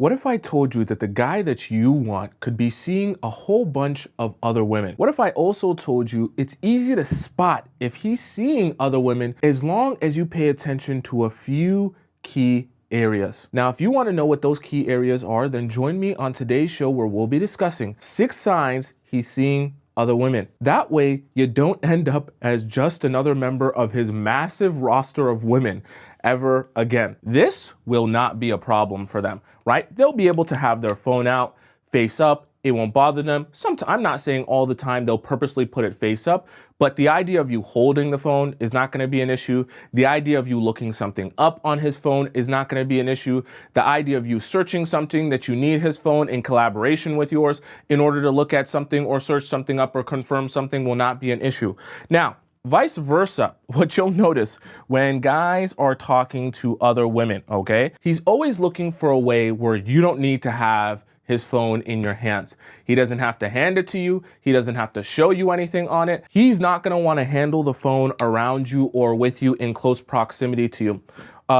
What if I told you that the guy that you want could be seeing a whole bunch of other women? What if I also told you it's easy to spot if he's seeing other women as long as you pay attention to a few key areas? Now, if you want to know what those key areas are, then join me on today's show where we'll be discussing 6 signs he's seeing other women. That way, you don't end up as just another member of his massive roster of women ever again. This will not be a problem for them, right? They'll be able to have their phone out, face up. It won't bother them. Sometimes, I'm not saying all the time they'll purposely put it face up, but the idea of you holding the phone is not going to be an issue. The idea of you looking something up on his phone is not going to be an issue. The idea of you searching something that you need his phone in collaboration with yours in order to look at something or search something up or confirm something will not be an issue. Now, vice versa, what you'll notice when guys are talking to other women, okay, he's always looking for a way where you don't need to have his phone in your hands. He doesn't have to hand it to you. He doesn't have to show you anything on it. He's not going to want to handle the phone around you or with you in close proximity to you.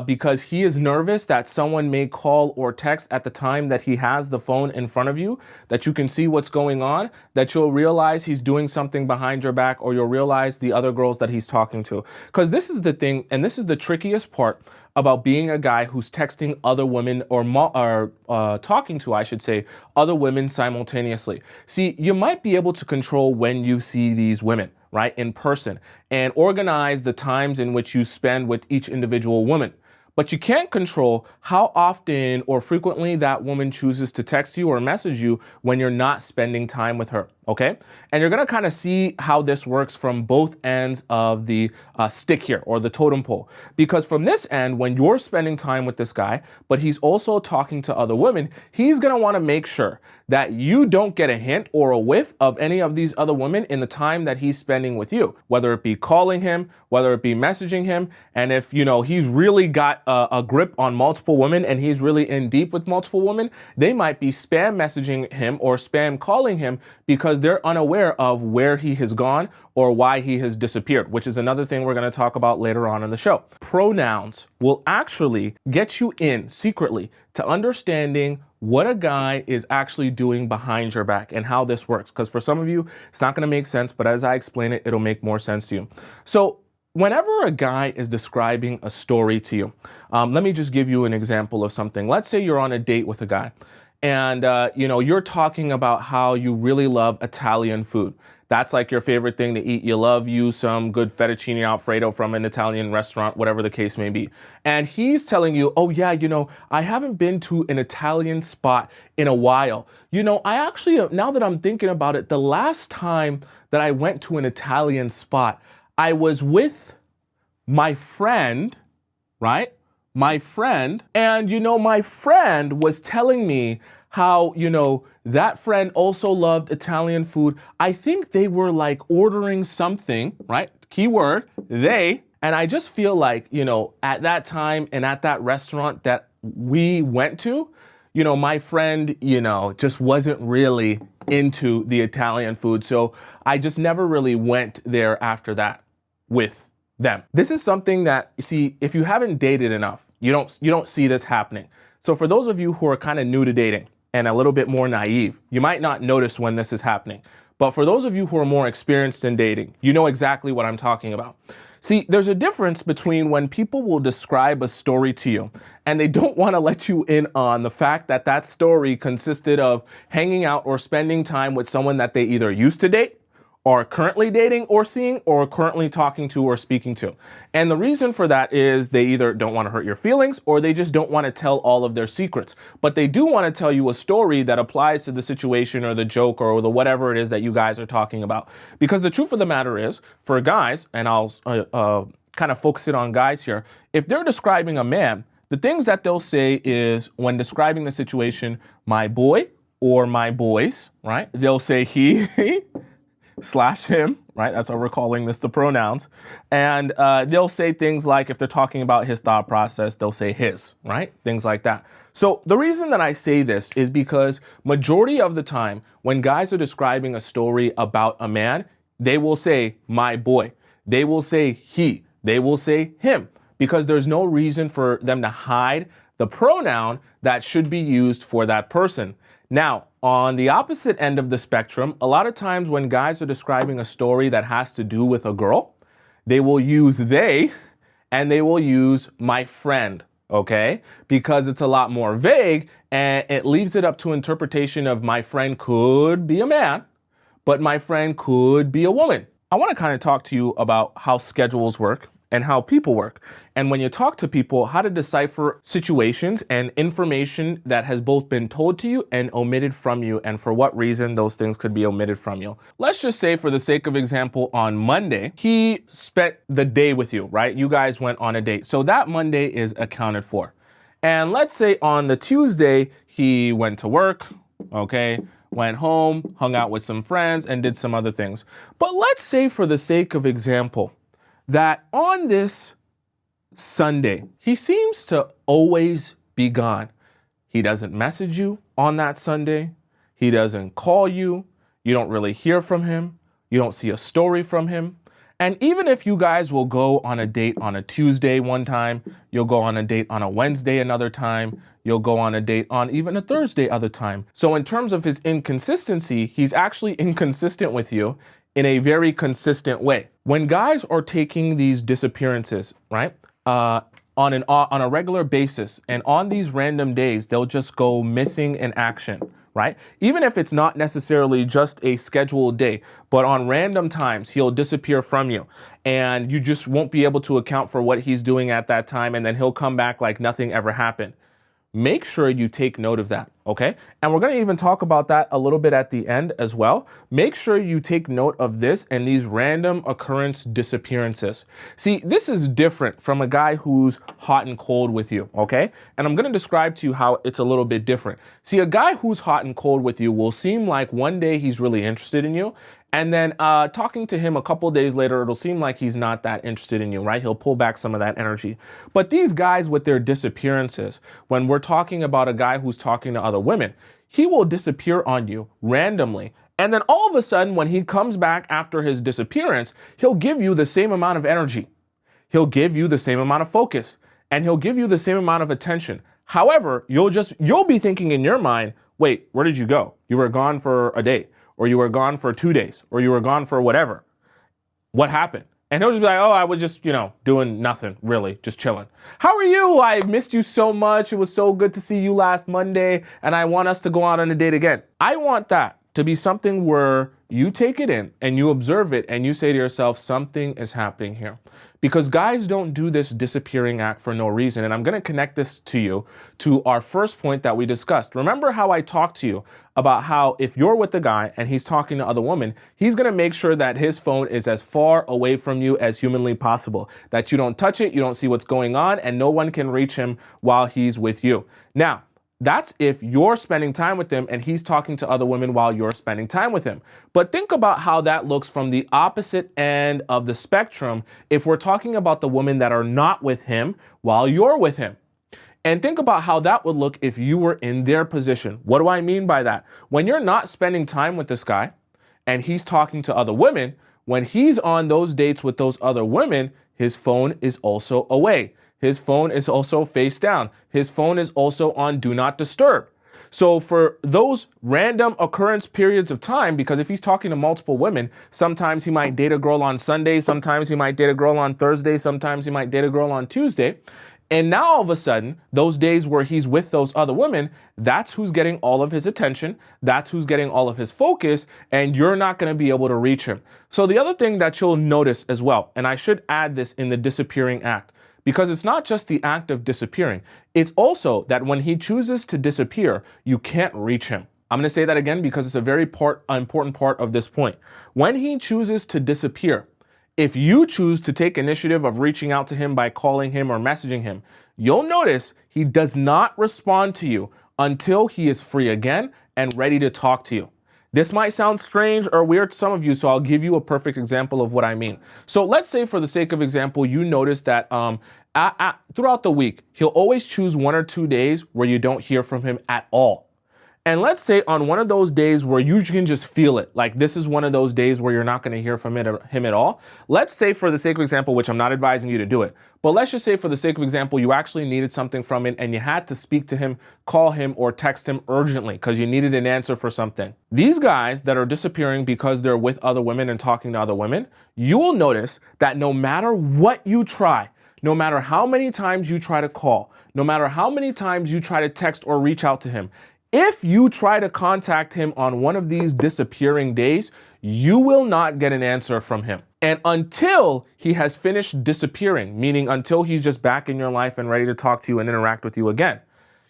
Because he is nervous that someone may call or text at the time that he has the phone in front of you, that you can see what's going on, that you'll realize he's doing something behind your back, or you'll realize the other girls that he's talking to. Because this is the thing, and this is the trickiest part about being a guy who's texting other women or talking to, I should say, other women simultaneously. See, you might be able to control when you see these women, right, in person, and organize the times in which you spend with each individual woman. But you can't control how often or frequently that woman chooses to text you or message you when you're not spending time with her, okay? And you're gonna kind of see how this works from both ends of the stick here, or the totem pole. Because from this end, when you're spending time with this guy, but he's also talking to other women, he's gonna wanna make sure that you don't get a hint or a whiff of any of these other women in the time that he's spending with you, whether it be calling him, whether it be messaging him. And if, he's really got a grip on multiple women and he's really in deep with multiple women, they might be spam messaging him or spam calling him because they're unaware of where he has gone or why he has disappeared, which is another thing we're going to talk about later on in the show. Pronouns will actually get you in secretly to understanding what a guy is actually doing behind your back and how this works. Because for some of you, it's not going to make sense, but as I explain it, it'll make more sense to you. So whenever a guy is describing a story to you, let me just give you an example of something. Let's say you're on a date with a guy and, you're talking about how you really love Italian food. That's like your favorite thing to eat. You love some good fettuccine alfredo from an Italian restaurant, whatever the case may be. And he's telling you, oh yeah, I haven't been to an Italian spot in a while. I actually, now that I'm thinking about it, the last time that I went to an Italian spot, I was with my friend, right? My friend. And, my friend was telling me how, that friend also loved Italian food. I think they were like ordering something, right? Keyword, they. And I just feel like, at that time and at that restaurant that we went to, my friend, just wasn't really into the Italian food. So I just never really went there after that with them. This is something that, you see, if you haven't dated enough, you don't see this happening. So for those of you who are kind of new to dating and a little bit more naive, you might not notice when this is happening. But for those of you who are more experienced in dating, you know exactly what I'm talking about. See, there's a difference between when people will describe a story to you and they don't want to let you in on the fact that that story consisted of hanging out or spending time with someone that they either used to date, or currently dating or seeing, or currently talking to or speaking to. And the reason for that is they either don't want to hurt your feelings or they just don't want to tell all of their secrets. But they do want to tell you a story that applies to the situation or the joke or the whatever it is that you guys are talking about. Because the truth of the matter is, for guys, and I'll kind of focus it on guys here, if they're describing a man, the things that they'll say is, when describing the situation, my boy or my boys, right? They'll say he, slash him, right? That's how we're calling this, the pronouns. And they'll say things like, if they're talking about his thought process, they'll say his, right? Things like that. So the reason that I say this is because majority of the time when guys are describing a story about a man, they will say my boy. They will say he. They will say him. Because there's no reason for them to hide the pronoun that should be used for that person. Now, on the opposite end of the spectrum, a lot of times when guys are describing a story that has to do with a girl, they will use they and they will use my friend, okay? Because it's a lot more vague and it leaves it up to interpretation of my friend could be a man, but my friend could be a woman. I want to kind of talk to you about how schedules work and how people work. And when you talk to people, how to decipher situations and information that has both been told to you and omitted from you, and for what reason those things could be omitted from you. Let's just say, for the sake of example, on Monday, he spent the day with you, right? You guys went on a date. So that Monday is accounted for. And let's say on the Tuesday, he went to work, okay? Went home, hung out with some friends, and did some other things. But let's say, for the sake of example, that on this Sunday, he seems to always be gone. He doesn't message you on that Sunday. He doesn't call you. You don't really hear from him. You don't see a story from him. And even if you guys will go on a date on a Tuesday one time, you'll go on a date on a Wednesday another time, you'll go on a date on even a Thursday other time. So in terms of his inconsistency, he's actually inconsistent with you in a very consistent way. When guys are taking these disappearances, right, on a regular basis, and on these random days, they'll just go missing in action, right? Even if it's not necessarily just a scheduled day, but on random times, he'll disappear from you and you just won't be able to account for what he's doing at that time. And then he'll come back like nothing ever happened. Make sure you take note of that, okay? And we're gonna even talk about that a little bit at the end as well. Make sure you take note of this and these random occurrence disappearances. See, this is different from a guy who's hot and cold with you, okay? And I'm gonna describe to you how it's a little bit different. See, a guy who's hot and cold with you will seem like one day he's really interested in you, and then talking to him a couple days later, it'll seem like he's not that interested in you, right? He'll pull back some of that energy. But these guys with their disappearances, when we're talking about a guy who's talking to other women, he will disappear on you randomly. And then all of a sudden, when he comes back after his disappearance, he'll give you the same amount of energy. He'll give you the same amount of focus, and he'll give you the same amount of attention. However, you'll be thinking in your mind, wait, where did you go? You were gone for a day, or you were gone for 2 days, or you were gone for whatever. What happened? And he'll just be like, oh, I was just, doing nothing, really, just chilling. How are you? I missed you so much. It was so good to see you last Monday, and I want us to go out on a date again. I want that to be something where you take it in and you observe it and you say to yourself, something is happening here. Because guys don't do this disappearing act for no reason. And I'm going to connect this to you to our first point that we discussed. Remember how I talked to you about how if you're with a guy and he's talking to other women, he's going to make sure that his phone is as far away from you as humanly possible, that you don't touch it, you don't see what's going on, and no one can reach him while he's with you. Now, that's if you're spending time with him and he's talking to other women while you're spending time with him. But think about how that looks from the opposite end of the spectrum if we're talking about the women that are not with him while you're with him. And think about how that would look if you were in their position. What do I mean by that? When you're not spending time with this guy and he's talking to other women, when he's on those dates with those other women, his phone is also away. His phone is also face down. His phone is also on do not disturb. So for those random occurrence periods of time, because if he's talking to multiple women, sometimes he might date a girl on Sunday, sometimes he might date a girl on Thursday, sometimes he might date a girl on Tuesday. And now all of a sudden, those days where he's with those other women, that's who's getting all of his attention. That's who's getting all of his focus, and you're not going to be able to reach him. So the other thing that you'll notice as well, and I should add this in the disappearing act, because it's not just the act of disappearing. It's also that when he chooses to disappear, you can't reach him. I'm going to say that again because it's a very important part of this point. When he chooses to disappear, if you choose to take initiative of reaching out to him by calling him or messaging him, you'll notice he does not respond to you until he is free again and ready to talk to you. This might sound strange or weird to some of you, so I'll give you a perfect example of what I mean. So let's say, for the sake of example, you notice that throughout the week, he'll always choose 1 or 2 days where you don't hear from him at all. And let's say on one of those days where you can just feel it, like this is one of those days where you're not going to hear from him at all. Let's say, for the sake of example, which I'm not advising you to do it, but let's just say for the sake of example, you actually needed something from him and you had to speak to him, call him, or text him urgently because you needed an answer for something. These guys that are disappearing because they're with other women and talking to other women, you will notice that no matter what you try, no matter how many times you try to call, no matter how many times you try to text or reach out to him, if you try to contact him on one of these disappearing days, you will not get an answer from him. And until he has finished disappearing, meaning until he's just back in your life and ready to talk to you and interact with you again,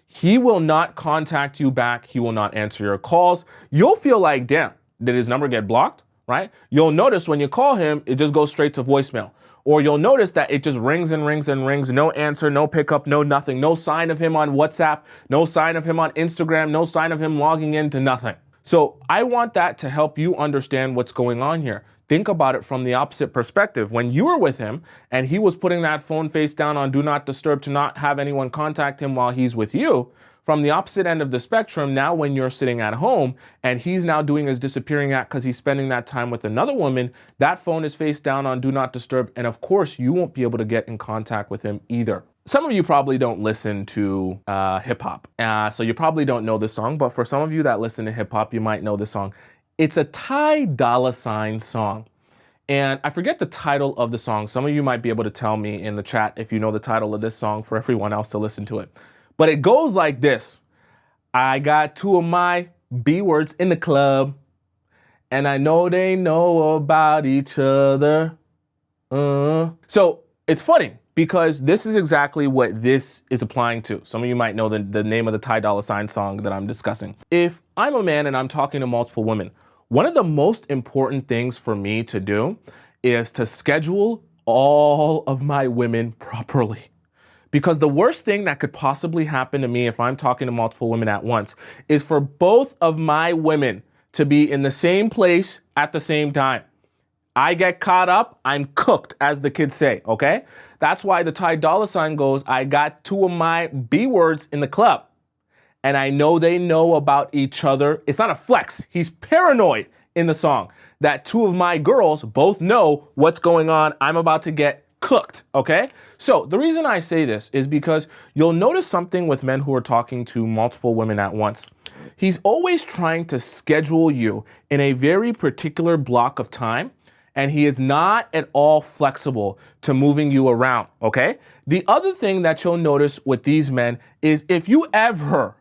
he will not contact you back. He will not answer your calls. You'll feel like, damn, did his number get blocked, right? You'll notice when you call him, it just goes straight to voicemail. Or you'll notice that it just rings and rings and rings, no answer, no pickup, no nothing, no sign of him on WhatsApp, no sign of him on Instagram, no sign of him logging into nothing. So I want that to help you understand what's going on here. Think about it from the opposite perspective. When you were with him and he was putting that phone face down on do not disturb to not have anyone contact him while he's with you, from the opposite end of the spectrum, now when you're sitting at home and he's now doing his disappearing act because he's spending that time with another woman, that phone is face down on do not disturb. And of course, you won't be able to get in contact with him either. Some of you probably don't listen to hip hop, so you probably don't know this song. But for some of you that listen to hip hop, you might know this song. It's a Ty Dolla $ign song. And I forget the title of the song. Some of you might be able to tell me in the chat if you know the title of this song for everyone else to listen to it. But it goes like this. I got two of my B words in the club, and I know they know about each other. So it's funny because this is exactly what this is applying to. Some of you might know the name of the Ty Dolla $ign song that I'm discussing. If I'm a man and I'm talking to multiple women, one of the most important things for me to do is to schedule all of my women properly. Because the worst thing that could possibly happen to me if I'm talking to multiple women at once is for both of my women to be in the same place at the same time. I get caught up, I'm cooked, as the kids say, okay? That's why the Ty Dolla $ign goes, I got two of my B words in the club. And I know they know about each other. It's not a flex. He's paranoid in the song that two of my girls both know what's going on. I'm about to get cooked, okay? So the reason I say this is because you'll notice something with men who are talking to multiple women at once. He's always trying to schedule you in a very particular block of time, and he is not at all flexible to moving you around, okay? The other thing that you'll notice with these men is if you ever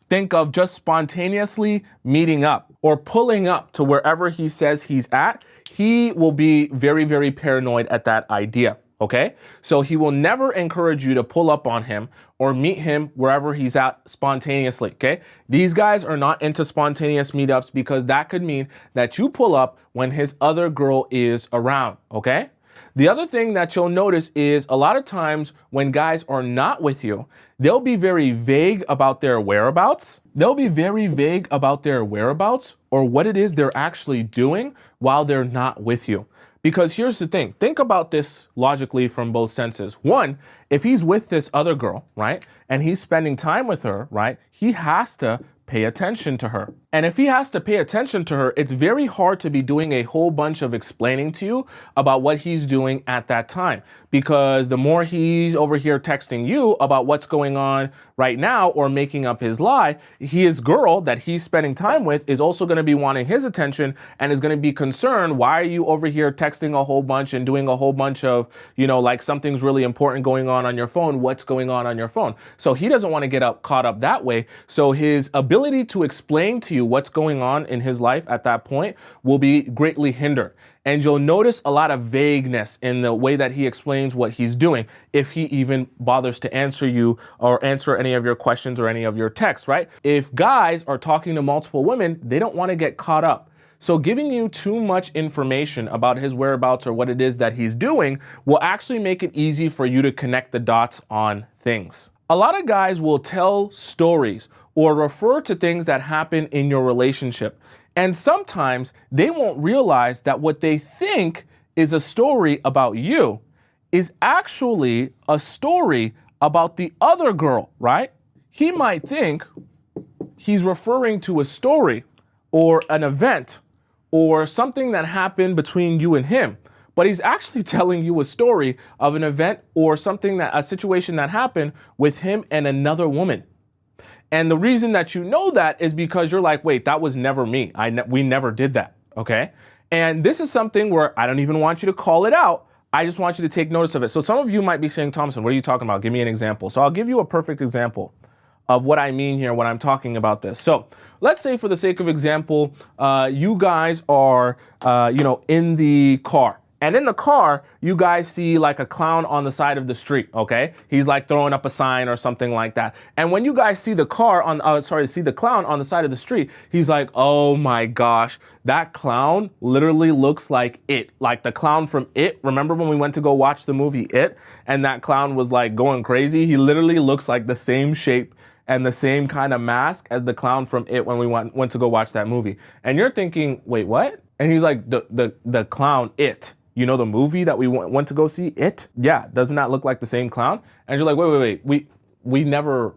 think of just spontaneously meeting up or pulling up to wherever he says he's at, he will be very, very paranoid at that idea, okay? So he will never encourage you to pull up on him or meet him wherever he's at spontaneously, okay? These guys are not into spontaneous meetups because that could mean that you pull up when his other girl is around, okay? The other thing that you'll notice is a lot of times when guys are not with you, they'll be very vague about their whereabouts. They'll be very vague about their whereabouts or what it is they're actually doing while they're not with you. Because here's the thing, think about this logically from both senses. One, if he's with this other girl, right, and he's spending time with her, right, he has to pay attention to her. And if he has to pay attention to her, it's very hard to be doing a whole bunch of explaining to you about what he's doing at that time. Because the more he's over here texting you about what's going on right now or making up his lie, his girl that he's spending time with is also going to be wanting his attention and is going to be concerned, why are you over here texting a whole bunch and doing a whole bunch of, you know, like something's really important going on your phone, what's going on your phone? So he doesn't want to get caught up that way. So his ability to explain to you what's going on in his life at that point will be greatly hindered. And you'll notice a lot of vagueness in the way that he explains what he's doing, if he even bothers to answer you or answer any of your questions or any of your texts, right? If guys are talking to multiple women, they don't want to get caught up. So giving you too much information about his whereabouts or what it is that he's doing will actually make it easy for you to connect the dots on things. A lot of guys will tell stories or refer to things that happen in your relationship. And sometimes they won't realize that what they think is a story about you is actually a story about the other girl, right? he might think he's referring to a story or an event or something that happened between you and him, but he's actually telling you a story of an event or something a situation that happened with him and another woman. And the reason that you know that is because you're like, wait, that was never me. We never did that. Okay. And this is something where I don't even want you to call it out. I just want you to take notice of it. So some of you might be saying, Tomisin, what are you talking about? Give me an example. So I'll give you a perfect example of what I mean here when I'm talking about this. So let's say, for the sake of example, you guys are, in the car. And in the car, you guys see like a clown on the side of the street, okay? He's like throwing up a sign or something like that. And when you guys see the clown on the side of the street, he's like, oh my gosh, that clown literally looks like It. Like the clown from It. Remember when we went to go watch the movie It? And that clown was like going crazy? He literally looks like the same shape and the same kind of mask as the clown from It when we went to go watch that movie. And you're thinking, wait, what? And he's like, the clown It. You know the movie that we went to go see, It? Yeah, doesn't that look like the same clown? And you're like, wait, we never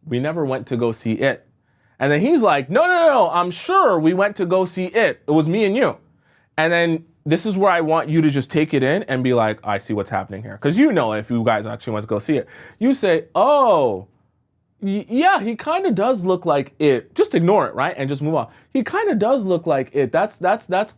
went to go see It. And then he's like, no, I'm sure we went to go see It. It was me and you. And then this is where I want you to just take it in and be like, I see what's happening here. Because you know if you guys actually went to go see it. You say, oh, yeah, he kind of does look like It. Just ignore it, right? And just move on. He kind of does look like It.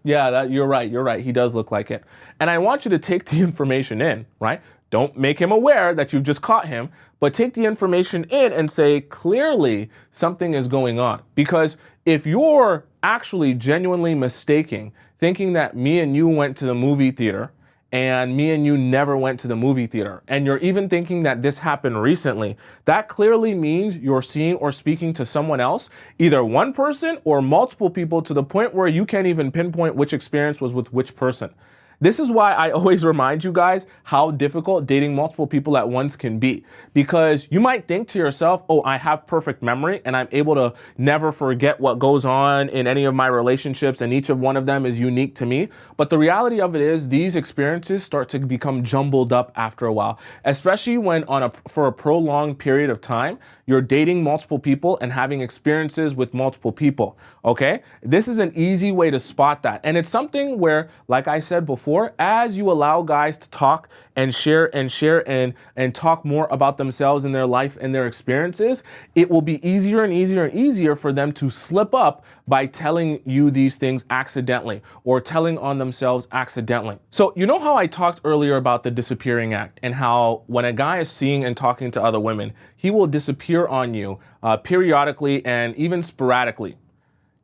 You're right. He does look like It. And I want you to take the information in, right? Don't make him aware that you've just caught him, but take the information in and say, clearly something is going on. Because if you're actually genuinely mistaking, thinking that me and you went to the movie theater and me and you never went to the movie theater, and you're even thinking that this happened recently, that clearly means you're seeing or speaking to someone else, either one person or multiple people, to the point where you can't even pinpoint which experience was with which person. This is why I always remind you guys how difficult dating multiple people at once can be. Because you might think to yourself, oh, I have perfect memory and I'm able to never forget what goes on in any of my relationships, and each of one of them is unique to me. But the reality of it is these experiences start to become jumbled up after a while, especially when for a prolonged period of time, you're dating multiple people and having experiences with multiple people, okay? This is an easy way to spot that. And it's something where, like I said before, as you allow guys to talk and share and talk more about themselves and their life and their experiences, it will be easier and easier for them to slip up by telling you these things accidentally or telling on themselves accidentally. So you know how I talked earlier about the disappearing act, and how when a guy is seeing and talking to other women, he will disappear on you periodically and even sporadically.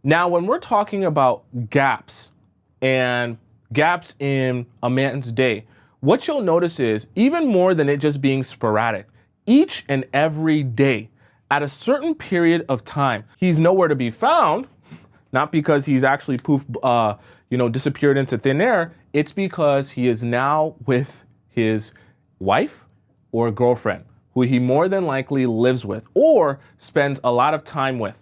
Now, when we're talking about gaps and gaps in a man's day, what you'll notice is, even more than it just being sporadic, each and every day, at a certain period of time, he's nowhere to be found. Not because he's actually disappeared into thin air. It's because he is now with his wife or girlfriend, who he more than likely lives with or spends a lot of time with.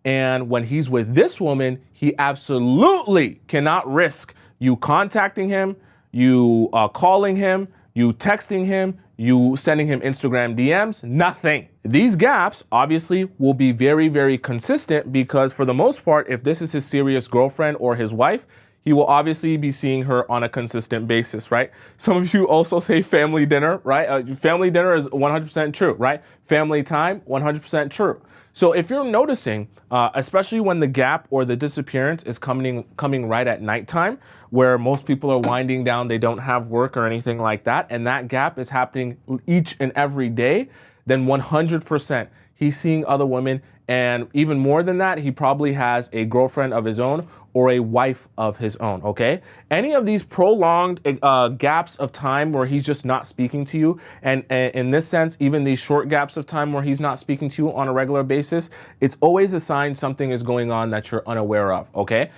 And when he's with this woman, he absolutely cannot risk you contacting him, you calling him, you texting him, you sending him Instagram DMs, nothing. These gaps obviously will be very, very consistent, because for the most part, if this is his serious girlfriend or his wife, he will obviously be seeing her on a consistent basis, right? Some of you also say family dinner, right? Family dinner is 100% true, right? Family time, 100% true. So if you're noticing, especially when the gap or the disappearance is coming right at nighttime, where most people are winding down, they don't have work or anything like that, and that gap is happening each and every day, then 100% he's seeing other women. And even more than that, he probably has a girlfriend of his own or a wife of his own, okay? Any of these prolonged gaps of time where he's just not speaking to you, and in this sense, even these short gaps of time where he's not speaking to you on a regular basis, it's always a sign something is going on that you're unaware of, okay?